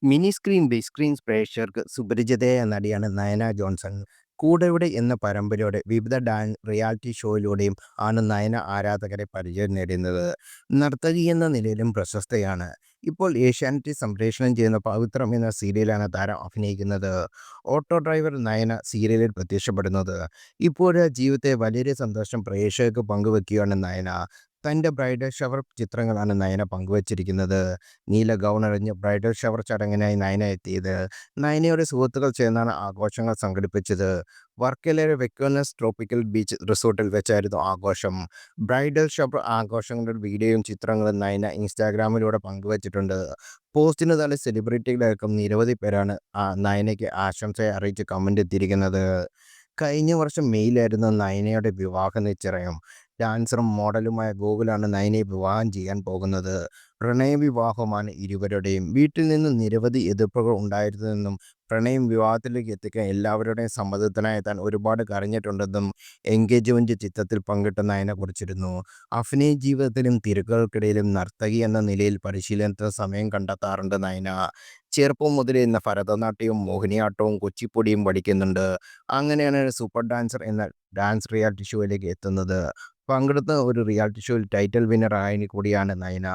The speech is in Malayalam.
മിനി സ്ക്രീൻ, ബിഗ് സ്ക്രീൻ പ്രേക്ഷകർക്ക് സുപരിചിതയായ നടിയാണ് നയന ജോൺസൺ. കൂടെവിടെ എന്ന പരമ്പരയുടെ വിവിധ റിയാലിറ്റി ഷോയിലൂടെയും ആണ് നയന ആരാധകരെ പരിചയം നേടുന്നത്. നർത്തകി എന്ന നിലയിലും പ്രശസ്തയാണ്. ഇപ്പോൾ ഏഷ്യാനെറ്റിൽ സംപ്രേഷണം ചെയ്യുന്ന പവിത്രം എന്ന സീരിയലാണ് താരം അഭിനയിക്കുന്നത്. ഓട്ടോ ഡ്രൈവർ നയന സീരിയലിൽ പ്രത്യക്ഷപ്പെടുന്നത്. ഇപ്പോഴത്തെ ജീവിതത്തെ വലിയൊരു സന്തോഷം പ്രേക്ഷകർക്ക് പങ്കുവെക്കുകയാണ് നയന. തൻ്റെ ബ്രൈഡൽ ഷവർ ചിത്രങ്ങളാണ് നയന പങ്കുവച്ചിരിക്കുന്നത്. നീല ഗൗണണിഞ്ഞ് ബ്രൈഡൽ ഷവർ ചടങ്ങിനായി നയന എത്തിയത്. നയനയുടെ സുഹൃത്തുക്കൾ ചേർന്നാണ് ആഘോഷങ്ങൾ സംഘടിപ്പിച്ചത്. വർക്കലയിലെ വെക്കോനസ് ട്രോപ്പിക്കൽ ബീച്ച് റിസോർട്ടിൽ വെച്ചായിരുന്നു ആഘോഷം. ബ്രൈഡൽ ഷവർ ആഘോഷങ്ങളുടെ വീഡിയോയും ചിത്രങ്ങളും നയന ഇൻസ്റ്റാഗ്രാമിലൂടെ പങ്കുവച്ചിട്ടുണ്ട്. പോസ്റ്റിന് താഴെ സെലിബ്രിറ്റികളടക്കം നിരവധി പേരാണ് നയനയ്ക്ക് ആശംസയെ അറിയിച്ച് കമൻ്റ് എത്തിയിരിക്കുന്നത്. കഴിഞ്ഞ വർഷം മെയ്യിലായിരുന്നു നയനയുടെ വിവാഹ നിശ്ചയം. ഡാൻസറും മോഡലുമായ ഗോകുലാണ് നയനയെ വിവാഹം ചെയ്യാൻ പോകുന്നത്. പ്രണയവിവാഹമാണ് ഇരുവരുടെയും. വീട്ടിൽ നിന്ന് നിരവധി എതിർപ്പുകൾ ഉണ്ടായിരുന്നെന്നും പ്രണയം വിവാഹത്തിലേക്ക് എത്തിക്കാൻ എല്ലാവരുടെയും സമ്മതത്തിനായി താൻ ഒരുപാട് കരഞ്ഞിട്ടുണ്ടെന്നും എൻഗേജ്മെന്റ് ചിത്രത്തിൽ പങ്കിട്ട നയന കുറിച്ചിരുന്നു. അഭിനയ ജീവിതത്തിലും തിരക്കുകൾക്കിടയിലും നർത്തകി എന്ന നിലയിൽ പരിശീലനത്തിന് സമയം കണ്ടെത്താറുണ്ട് നയന. ചെറുപ്പം മുതലേ ഭരതനാട്യവും മോഹിനിയാട്ടവും കുച്ചിപ്പുടിയും പഠിക്കുന്നുണ്ട്. അങ്ങനെയാണ് സൂപ്പർ ഡാൻസർ എന്ന ഡാൻസ് റിയാലിറ്റി ഷോയിലേക്ക് എത്തുന്നത്. പങ്കെടുത്ത ഒരു റിയാലിറ്റി ഷോയിൽ ടൈറ്റിൽ വിന്നർ ആയ കൂടിയാണ് നയന.